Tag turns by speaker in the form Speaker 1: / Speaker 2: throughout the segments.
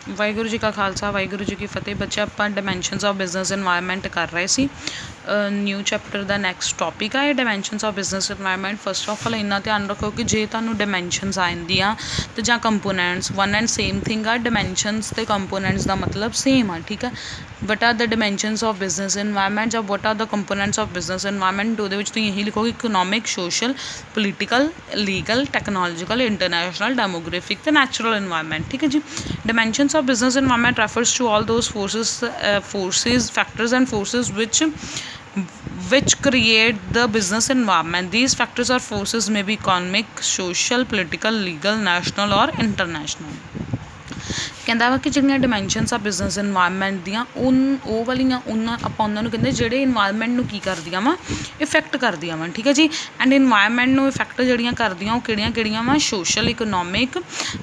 Speaker 1: ਵਾਹਿਗੁਰੂ ਜੀ ਕਾ ਖਾਲਸਾ ਵਾਹਿਗੁਰੂ ਜੀ ਕੀ ਫਤਿਹ। ਬੱਚੇ ਆਪਾਂ ਡਾਇਮੈਂਸ਼ਨਸ ਆਫ ਬਿਜ਼ਨਸ ਇਨਵਾਇਰਨਮੈਂਟ ਕਰ ਰਹੇ ਸੀ। ਨਿਊ ਚੈਪਟਰ ਦਾ ਨੈਕਸਟ ਟੌਪਿਕ ਆ ਇਹ dimensions of business environment. First of all ਇੰਨਾ ਧਿਆਨ ਰੱਖੋ ਕਿ ਜੇ ਤੁਹਾਨੂੰ ਡਾਇਮੈਂਸ਼ਨਸ ਆ ਜਾਂਦੀਆਂ ਤੇ ਜਾਂ components one and same thing ਆ। ਡਾਇਮੈਂਸ਼ਨਸ ਤੇ ਕੰਪੋਨੈਂਟਸ ਦਾ ਮਤਲਬ ਸੇਮ ਆ, ਠੀਕ ਆ। What are the dimensions of business environment ਜਾਂ what are the components of business environment, ਉਹਦੇ ਵਿੱਚ ਤੁਸੀਂ ਇਹੀ ਲਿਖੋਗੇ economic, social, political, legal, technological, international, demographic ਤੇ ਨੈਚੁਰਲ ਇਨਵਾਇਰਨਮੈਂਟ, ਠੀਕ ਹੈ ਜੀ। Dimensions of business environment refers to all those forces, factors and forces which create the business environment. These factors or forces may be economic, social, political, legal, national or international. ਕਹਿੰਦਾ ਵਾ ਕਿ ਜਿਹੜੀਆਂ ਡਾਇਮੈਂਸ਼ਨਸ ਆ business environment ਦੀਆਂ ਉਹ ਵਾਲੀਆਂ ਆਪਾਂ ਉਹਨਾਂ ਨੂੰ ਕਹਿੰਦੇ ਜਿਹੜੇ ਇਨਵਾਇਰਨਮੈਂਟ ਨੂੰ ਕੀ ਕਰਦੀਆਂ ਵਾ, ਇਫੈਕਟ ਕਰਦੀਆਂ ਵਾ, ਠੀਕ ਹੈ ਜੀ। ਐਂਡ ਇਨਵਾਇਰਨਮੈਂਟ ਨੂੰ ਇਫੈਕਟ ਜਿਹੜੀਆਂ ਕਰਦੀਆਂ ਉਹ ਕਿਹੜੀਆਂ ਵਾ, social, economic,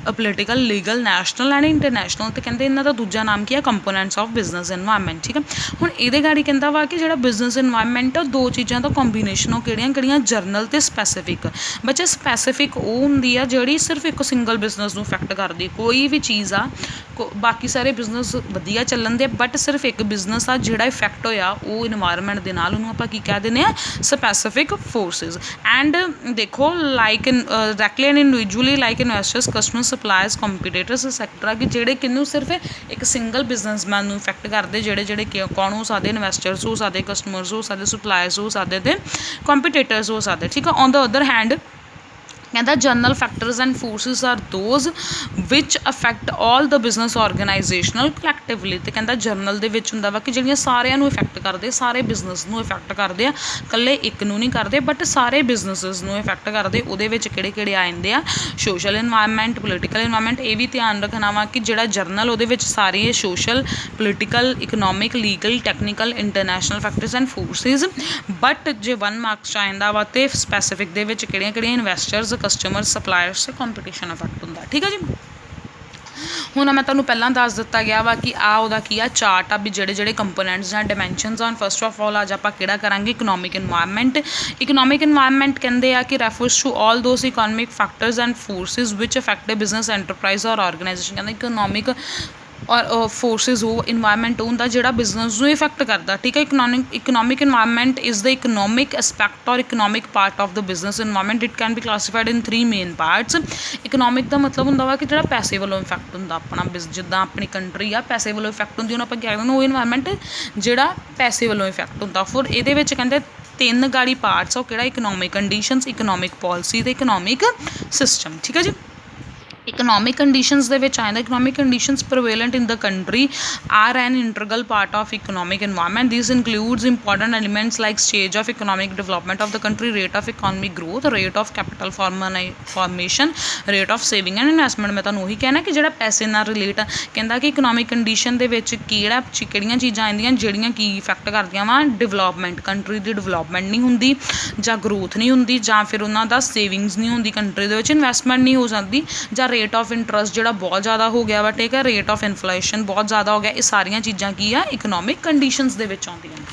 Speaker 1: political, legal, national and international. ਅਤੇ ਕਹਿੰਦੇ ਇਹਨਾਂ ਦਾ ਦੂਜਾ ਨਾਮ ਕੀ ਆ, ਕੰਪੋਨੈਂਟਸ ਆਫ ਬਿਜ਼ਨਸ ਇਨਵਾਇਰਨਮੈਂਟ, ਠੀਕ ਹੈ। ਹੁਣ ਇਹਦੇ ਗਾੜੀ ਕਹਿੰਦਾ ਵਾ ਕਿ ਜਿਹੜਾ ਬਿਜ਼ਨਸ ਇਨਵਾਇਰਨਮੈਂਟ ਆ ਦੋ ਚੀਜ਼ਾਂ ਦਾ ਕੰਬੀਨੇਸ਼ਨ, ਉਹ ਕਿਹੜੀਆਂ ਜਰਨਲ ਅਤੇ ਸਪੈਸੀਫਿਕ। ਬੱਚੇ ਸਪੈਸੀਫਿਕ ਉਹ ਹੁੰਦੀ ਆ ਜਿਹੜੀ ਸਿਰਫ ਇੱਕ ਸਿੰਗਲ ਬਿਜ਼ਨਸ ਨੂੰ ਇਫੈਕਟ ਕਰਦੀ। ਕੋਈ ਵੀ ਚੀਜ਼ ਆ ਬਾਕੀ ਸਾਰੇ ਬਿਜ਼ਨਸ ਵਧੀਆ ਚੱਲਣ ਦੇ, ਬਟ ਸਿਰਫ ਇੱਕ ਬਿਜ਼ਨਸ ਆ ਜਿਹੜਾ ਇਫੈਕਟ ਹੋਇਆ ਉਹ ਇਨਵਾਇਰਨਮੈਂਟ ਦੇ ਨਾਲ, ਉਹਨੂੰ ਆਪਾਂ ਕੀ ਕਹਿ ਦਿੰਦੇ ਹਾਂ, ਸਪੈਸੀਫਿਕ ਫੋਰਸਿਸ। ਐਂਡ ਦੇਖੋ like directly and individually like investors, customer, suppliers, competitors etcetera, ਕਿ ਜਿਹੜੇ ਕਿਹਨੂੰ ਸਿਰਫ ਇੱਕ ਸਿੰਗਲ ਬਿਜ਼ਨਸਮੈਨ ਨੂੰ ਇਫੈਕਟ ਕਰਦੇ। ਜਿਹੜੇ ਕੌਣ ਹੋ ਸਕਦੇ, ਇਨਵੈਸਟਰਸ ਹੋ ਸਕਦੇ, ਕਸਟਮਰਸ ਹੋ ਸਕਦੇ, ਸਪਲਾਇਰਸ ਹੋ ਸਕਦੇ ਅਤੇ ਕੰਪੀਟੀਟਰਸ ਹੋ ਸਕਦੇ, ਠੀਕ ਆ। ਔਨ ਦ ਅਦਰ ਹੈਂਡ ਕਹਿੰਦਾ general factors and forces are those which affect all the business organisational collectively. ਅਤੇ ਕਹਿੰਦਾ ਜਰਨਲ ਦੇ ਵਿੱਚ ਹੁੰਦਾ ਵਾ ਕਿ ਜਿਹੜੀਆਂ ਸਾਰਿਆਂ ਨੂੰ ਇਫੈਕਟ ਕਰਦੇ, ਸਾਰੇ ਬਿਜ਼ਨਸ ਨੂੰ ਇਫੈਕਟ ਕਰਦੇ ਆ, ਇਕੱਲੇ ਇੱਕ ਨੂੰ ਨਹੀਂ ਕਰਦੇ ਬਟ ਸਾਰੇ ਬਿਜ਼ਨਸਿਸ ਨੂੰ ਇਫੈਕਟ ਕਰਦੇ। ਉਹਦੇ ਵਿੱਚ ਕਿਹੜੇ ਆ ਜਾਂਦੇ ਆ, ਸੋਸ਼ਲ ਇਨਵਾਇਰਨਮੈਂਟ, ਪੋਲੀਟੀਕਲ ਇਨਵਾਇਰਨਮੈਂਟ। ਇਹ ਵੀ ਧਿਆਨ ਰੱਖਣਾ ਵਾ ਕਿ ਜਿਹੜਾ ਜਰਨਲ ਉਹਦੇ ਵਿੱਚ ਸਾਰੇ social, political, economic, legal, technical, international factors and forces. But ਜੇ 1 ਮਾਰਕਸ 'ਚ ਆ ਜਾਂਦਾ ਵਾ ਅਤੇ ਸਪੈਸੀਫਿਕ ਦੇ ਵਿੱਚ ਕਿਹੜੀਆਂ investors, customer, suppliers, competition effect ਹੁੰਦਾ, ਠੀਕ ਹੈ ਜੀ। ਹੁਣ ਮੈਂ ਤੁਹਾਨੂੰ ਪਹਿਲਾਂ ਦੱਸ ਦਿੱਤਾ ਗਿਆ ਵਾ ਕਿ ਉਹਦਾ ਕੀ ਆ, ਚਾਰਟ ਆ ਵੀ ਜਿਹੜੇ ਕੰਪੋਨੈਂਟਸ ਜਾਂ ਡਾਇਮੈਂਸ਼ਨਸ ਹਨ। ਫਸਟ ਆਫ ਆਲ ਅੱਜ ਆਪਾਂ ਕਿਹੜਾ ਕਰਾਂਗੇ, ਇਕਨੋਮਿਕ ਇਨਵਾਇਰਨਮੈਂਟ। ਇਕਨੋਮਿਕ ਇਨਵਾਇਰਨਮੈਂਟ ਕਹਿੰਦੇ ਆ ਕਿ refers to all those economic factors and forces which affect a business enterprise or organisation. ਕਹਿੰਦਾ ਇਕਨੋਮਿਕ ਔਰ ਫੋਰਸਿਸ ਉਹ ਇਨਵਾਇਰਨਮੈਂਟ ਉਹ ਹੁੰਦਾ ਜਿਹੜਾ ਬਿਜ਼ਨਸ ਨੂੰ ਇਫੈਕਟ ਕਰਦਾ, ਠੀਕ ਹੈ। Economic environment is the economic aspect or economic part of the business environment. It can be classified in 3 main parts. Economic ਦਾ ਮਤਲਬ ਹੁੰਦਾ ਵਾ ਕਿ ਜਿਹੜਾ ਪੈਸੇ ਵੱਲੋਂ ਇਫੈਕਟ ਹੁੰਦਾ ਆਪਣਾ ਜਿੱਦਾਂ ਆਪਣੀ ਕੰਟਰੀ ਆ ਪੈਸੇ ਵੱਲੋਂ ਇਫੈਕਟ ਹੁੰਦੀ, ਉਹਨੂੰ ਆਪਾਂ ਕਹਿ ਦਿੰਦੇ ਉਹ ਇਨਵਾਇਰਨਮੈਂਟ ਜਿਹੜਾ ਪੈਸੇ ਵੱਲੋਂ ਇਫੈਕਟ ਹੁੰਦਾ। ਫਿਰ ਇਹਦੇ ਵਿੱਚ ਕਹਿੰਦੇ 3 ਗਾੜੀ ਪਾਰਟਸ ਆ, ਉਹ ਕਿਹੜਾ, ਇਕਨੋਮਿਕ ਕੰਡੀਸ਼ਨਸ, ਇਕਨੋਮਿਕ ਪੋਲਿਸੀ ਅਤੇ ਇਕਨੋਮਿਕ ਸਿਸਟਮ, ਠੀਕ ਹੈ ਜੀ। ਇਕਨੋਮਿਕ ਕੰਡੀਸ਼ਨਸ ਦੇ ਵਿੱਚ ਆ ਜਾਂਦਾ, economic conditions prevalent in the country are an integral part of economic environment. This includes important elements like stage of economic development of the country, rate of economic growth, rate of capital formation, rate of saving and investment. ਮੈਂ ਤੁਹਾਨੂੰ ਉਹੀ ਕਹਿਣਾ ਕਿ ਜਿਹੜਾ ਪੈਸੇ ਨਾਲ relate ਆ। ਕਹਿੰਦਾ ਕਿ ਇਕਨੋਮਿਕ ਕੰਡੀਸ਼ਨ ਦੇ ਵਿੱਚ ਕਿਹੜੀਆਂ ਚੀਜ਼ਾਂ ਆਉਂਦੀਆਂ ਜਿਹੜੀਆਂ ਕੀ ਇਫੈਕਟ ਕਰਦੀਆਂ ਵਾ, ਡਿਵਲਪਮੈਂਟ, ਕੰਟਰੀ ਦੀ ਡਿਵਲਪਮੈਂਟ ਨਹੀਂ ਹੁੰਦੀ ਜਾਂ ਗਰੋਥ ਨਹੀਂ ਹੁੰਦੀ, ਜਾਂ ਫਿਰ ਉਹਨਾਂ ਦਾ ਸੇਵਿੰਗਸ ਨਹੀਂ ਹੁੰਦੀ ਕੰਟਰੀ ਦੇ ਵਿੱਚ, ਇਨਵੈਸਟਮੈਂਟ ਨਹੀਂ ਹੋ ਸਕਦੀ, ਜਾਂ ਰੇਟ ਆਫ ਇੰਟਰਸਟ ਜਿਹੜਾ ਬਹੁਤ ਜ਼ਿਆਦਾ ਹੋ ਗਿਆ ਵਾ, ਠੀਕ ਹੈ, ਰੇਟ ਆਫ ਇਨਫਲੇਸ਼ਨ ਬਹੁਤ ਜ਼ਿਆਦਾ ਹੋ ਗਿਆ। ਇਹ ਸਾਰੀਆਂ ਚੀਜ਼ਾਂ ਕੀ ਆ, ਇਕਨੋਮਿਕ ਕੰਡੀਸ਼ਨਸ ਦੇ ਵਿੱਚ ਆਉਂਦੀਆਂ।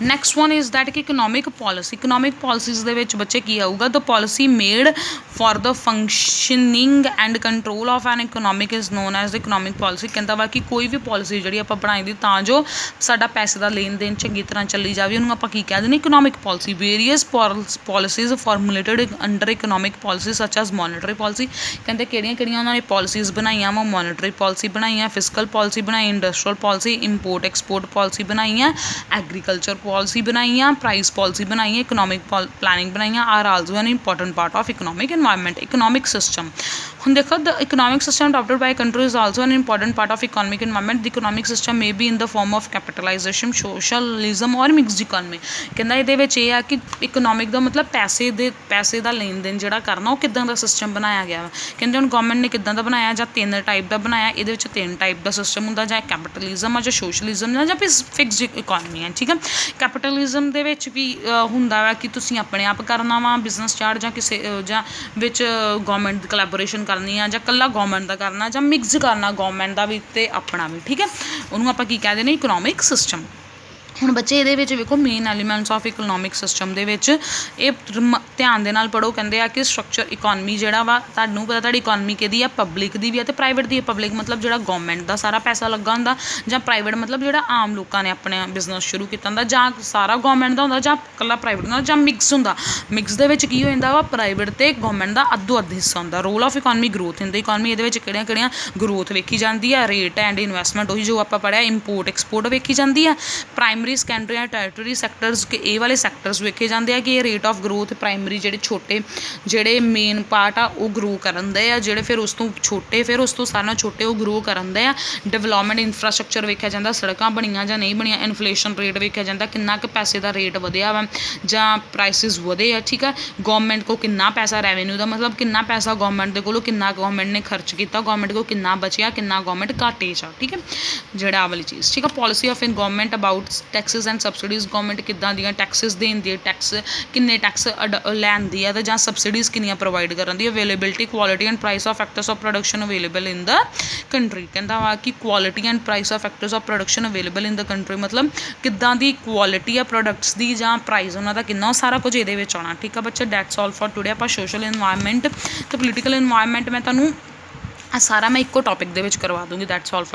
Speaker 1: ਨੈਕਸਟ ਵਨ ਇਜ਼ ਦੈਟ ਕਿ ਇਕਨੋਮਿਕ ਪੋਲਿਸੀ। ਇਕਨੋਮਿਕ ਪੋਲਿਸੀਜ਼ ਦੇ ਵਿੱਚ ਬੱਚੇ ਕੀ ਆਊਗਾ, the policy made for the functioning and control of an economic is known as the economic policy. ਕਹਿੰਦਾ ਵਾ ਕਿ ਕੋਈ ਵੀ ਪੋਲਿਸੀ ਜਿਹੜੀ ਆਪਾਂ ਬਣਾਈ ਦੀ ਤਾਂ ਜੋ ਸਾਡਾ ਪੈਸੇ ਦਾ ਲੈਣ ਦੇਣ ਚੰਗੀ ਤਰ੍ਹਾਂ ਚੱਲੀ ਜਾਵੇ, ਉਹਨੂੰ ਆਪਾਂ ਕੀ ਕਹਿ ਦਿੰਦੇ, economic policy. Various policies formulated under economic policy such as monetary policy. ਕਹਿੰਦੇ ਕਿਹੜੀਆਂ ਉਹਨਾਂ ਨੇ ਪੋਲਿਸੀਜ਼ ਬਣਾਈਆਂ ਵਾ, ਮੋਨੀਟਰੀ ਪੋਲਿਸੀ ਬਣਾਈ ਆ, ਫਿਸਕਲ ਪੋਲਿਸੀ ਬਣਾਈ, industrial policy, import export policy ਬਣਾਈ ਆ, ਐਗਰੀਕਲਚਰ ਪੋਲਿਸੀ ਬਣਾਈ ਆ, ਪ੍ਰਾਈਸ ਪੋਲਿਸੀ ਬਣਾਈ ਹੈ, ਇਕਨੋਮਿਕ ਪਲੈਨਿੰਗ ਬਣਾਈ ਆ, are also an important part of economic environment. Economic system, ਹੁਣ ਦੇਖੋ the economic system adopted by country is also an important part of economic environment. The economic system may be in the form of capitalization, socialism or mixed economy. ਕਹਿੰਦਾ ਇਹਦੇ ਵਿੱਚ ਇਹ ਆ ਕਿ economic ਦਾ ਮਤਲਬ ਪੈਸੇ ਦਾ ਲੈਣ ਦੇਣ ਜਿਹੜਾ ਕਰਨਾ, ਉਹ ਕਿੱਦਾਂ ਦਾ ਸਿਸਟਮ ਬਣਾਇਆ ਗਿਆ ਵਾ। ਕਹਿੰਦੇ ਹੁਣ ਗੌਰਮੈਂਟ ਨੇ ਕਿੱਦਾਂ ਦਾ ਬਣਾਇਆ, ਜਾਂ 3 ਟਾਈਪ ਦਾ ਬਣਾਇਆ। ਇਹਦੇ ਵਿੱਚ 3 ਟਾਈਪ ਦਾ ਸਿਸਟਮ ਹੁੰਦਾ, ਜਾਂ ਕੈਪੀਟਲਿਜ਼ਮ ਆ, ਜਾਂ ਸੋਸ਼ਲਿਜ਼ਮ ਆ, ਜਾਂ ਫਿਕਸਡ ਇਕੋਨਮੀ ਆ, ਠੀਕ ਹੈ। ਕੈਪੀਟਲਿਜ਼ਮ ਦੇ ਵਿੱਚ ਵੀ ਹੁੰਦਾ ਵਾ ਕਿ ਤੁਸੀਂ ਆਪਣੇ ਆਪ ਕਰਨਾ ਵਾ ਬਿਜ਼ਨਸ ਸਟਾਰਟ, ਜਾਂ ਕਿਸੇ ਜਾਂ ਵਿੱਚ ਗੌਰਮੈਂਟ ਦੀ ਕੋਲੈਬੋਰੇਸ਼ਨ ਕਰਨੀ ਆ, ਜਾਂ ਇਕੱਲਾ ਗੌਰਮੈਂਟ ਦਾ ਕਰਨਾ, ਜਾਂ ਮਿਕਸ ਕਰਨਾ ਗੌਰਮੈਂਟ ਦਾ ਵੀ ਅਤੇ ਆਪਣਾ ਵੀ, ਠੀਕ ਹੈ। ਉਹਨੂੰ ਆਪਾਂ ਕੀ ਕਹਿ ਦਿੰਦੇ, ਇਕਨੋਮਿਕ ਸਿਸਟਮ। ਹੁਣ ਬੱਚੇ ਇਹਦੇ ਵਿੱਚ ਵੇਖੋ main elements of economic system ਦੇ ਵਿੱਚ ਇਹ ਧਿਆਨ ਦੇ ਨਾਲ ਪੜ੍ਹੋ। ਕਹਿੰਦੇ ਆ ਕਿ ਸਟਰਕਚਰ ਇਕੋਨਮੀ ਜਿਹੜਾ ਵਾ ਤੁਹਾਨੂੰ ਪਤਾ ਤੁਹਾਡੀ ਇਕੋਨਮੀ ਕਿਹਦੀ ਆ, ਪਬਲਿਕ ਦੀ ਵੀ ਆ ਅਤੇ ਪ੍ਰਾਈਵੇਟ ਦੀ ਆ। ਪਬਲਿਕ ਮਤਲਬ ਜਿਹੜਾ ਗੌਰਮੈਂਟ ਦਾ ਸਾਰਾ ਪੈਸਾ ਲੱਗਾ ਹੁੰਦਾ, ਜਾਂ ਪ੍ਰਾਈਵੇਟ ਮਤਲਬ ਜਿਹੜਾ ਆਮ ਲੋਕਾਂ ਨੇ ਆਪਣੇ ਬਿਜ਼ਨਸ ਸ਼ੁਰੂ ਕੀਤਾ ਹੁੰਦਾ, ਜਾਂ ਸਾਰਾ ਗੌਰਮੈਂਟ ਦਾ ਹੁੰਦਾ ਜਾਂ ਇਕੱਲਾ ਪ੍ਰਾਈਵੇਟ ਦਾ, ਜਾਂ ਮਿਕਸ ਹੁੰਦਾ। ਮਿਕਸ ਦੇ ਵਿੱਚ ਕੀ ਹੋ ਜਾਂਦਾ ਵਾ, ਪ੍ਰਾਈਵੇਟ ਅਤੇ ਗੌਰਮੈਂਟ ਦਾ ਅੱਧੋ ਅੱਧ ਹਿੱਸਾ ਹੁੰਦਾ। Role of economy growth in the economy, ਇਹਦੇ ਵਿੱਚ ਕਿਹੜੀਆਂ ਗਰੋਥ ਵੇਖੀ ਜਾਂਦੀ ਆ, ਰੇਟ ਐਂਡ ਇਨਵੈਸਟਮੈਂਟ ਉਹੀ ਜੋ ਆਪਾਂ ਪੜ੍ਹਿਆ, ਇੰਪੋਰਟ ਐਕਸਪੋਰਟ ਵੇਖੀ ਜਾਂਦੀ ਆ, ਪ੍ਰਾਇਮਰੀ ਸੈਕੰਡਰੀ ਜਾਂ ਟੈਰੀਟਰੀ ਸੈਕਟਰਸ ਕਿ ਇਹ ਵਾਲੇ ਸੈਕਟਰਸ ਵੇਖੇ ਜਾਂਦੇ ਆ ਕਿ ਇਹ ਰੇਟ ਆਫ ਗਰੋਥ ਪ੍ਰਾਇਮਰੀ ਜਿਹੜੇ ਛੋਟੇ ਜਿਹੜੇ ਮੇਨ ਪਾਰਟ ਆ ਉਹ ਗਰੋ ਕਰਨ ਦੇ ਆ, ਜਿਹੜੇ ਫਿਰ ਉਸ ਤੋਂ ਛੋਟੇ ਫਿਰ ਉਸ ਤੋਂ ਸਾਰਿਆਂ ਨਾਲੋਂ ਛੋਟੇ ਉਹ ਗਰੋ ਕਰਨ ਦੇ ਆ। ਡਿਵੈਲਪਮੈਂਟ ਇਨਫਰਾਸਟਰਕਚਰ ਵੇਖਿਆ ਜਾਂਦਾ, ਸੜਕਾਂ ਬਣੀਆਂ ਜਾਂ ਨਹੀਂ ਬਣੀਆਂ। ਇਨਫਲੇਸ਼ਨ ਰੇਟ ਵੇਖਿਆ ਜਾਂਦਾ, ਕਿੰਨਾ ਕੁ ਪੈਸੇ ਦਾ ਰੇਟ ਵਧਿਆ ਵਾ ਜਾਂ ਪ੍ਰਾਈਸਿਸ ਵਧੇ ਆ, ਠੀਕ ਆ। ਗੌਰਮੈਂਟ ਕੋਲ ਕਿੰਨਾ ਪੈਸਾ, ਰੈਵਨਿਊ ਦਾ ਮਤਲਬ ਕਿੰਨਾ ਪੈਸਾ ਗੌਰਮੈਂਟ ਦੇ ਕੋਲੋਂ ਕਿੰਨਾ ਗੌਰਮੈਂਟ ਨੇ ਖਰਚ ਕੀਤਾ, ਗੌਰਮੈਂਟ ਕੋਲ ਕਿੰਨਾ ਬਚਿਆ, ਕਿੰਨਾ ਗੌਰਮੈਂਟ ਘਾਟੇ 'ਚ ਆ, ਠੀਕ ਹੈ, ਜਿਹੜਾ ਆਹ ਵਾਲੀ ਚੀਜ਼, ਠੀਕ ਆ। Policy of in government about Texas and subsidies, government ਕਿੱਦਾਂ ਦੀਆਂ ਟੈਕਸਿਸ ਦੇਂਦੀ ਹੈ, ਟੈਕਸ ਕਿੰਨੇ ਟੈਕਸ ਲੈਂਦੀ ਹੈ, ਅਤੇ ਜਾਂ ਸਬਸਿਡੀਜ਼ ਕਿੰਨੀਆਂ ਪ੍ਰੋਵਾਈਡ ਕਰਨ ਦੀ। Availability, quality and price of factors of production available in the country. ਕਹਿੰਦਾ ਵਾ ਕਿ quality and price of factors of production available in the country, ਮਤਲਬ ਕਿੱਦਾਂ ਦੀ ਕੁਆਲਿਟੀ ਆ ਪ੍ਰੋਡਕਟਸ ਦੀ ਜਾਂ ਪ੍ਰਾਈਸ ਉਹਨਾਂ ਦਾ ਕਿੰਨਾ, ਉਹ ਸਾਰਾ ਕੁਝ ਇਹਦੇ ਵਿੱਚ ਆਉਣਾ, ਠੀਕ ਆ ਬੱਚੇ। That's all for today. ਆਪਾਂ ਸੋਸ਼ਲ ਇਨਵਾਇਰਮੈਂਟ ਅਤੇ ਪੋਲੀਟੀਕਲ ਇਨਵਾਇਰਮੈਂਟ ਮੈਂ ਤੁਹਾਨੂੰ ਸਾਰਾ ਮੈਂ ਇੱਕੋ ਟੌਪਿਕ ਦੇ ਵਿੱਚ ਕਰਵਾ ਦੂੰਗੀ। That's all for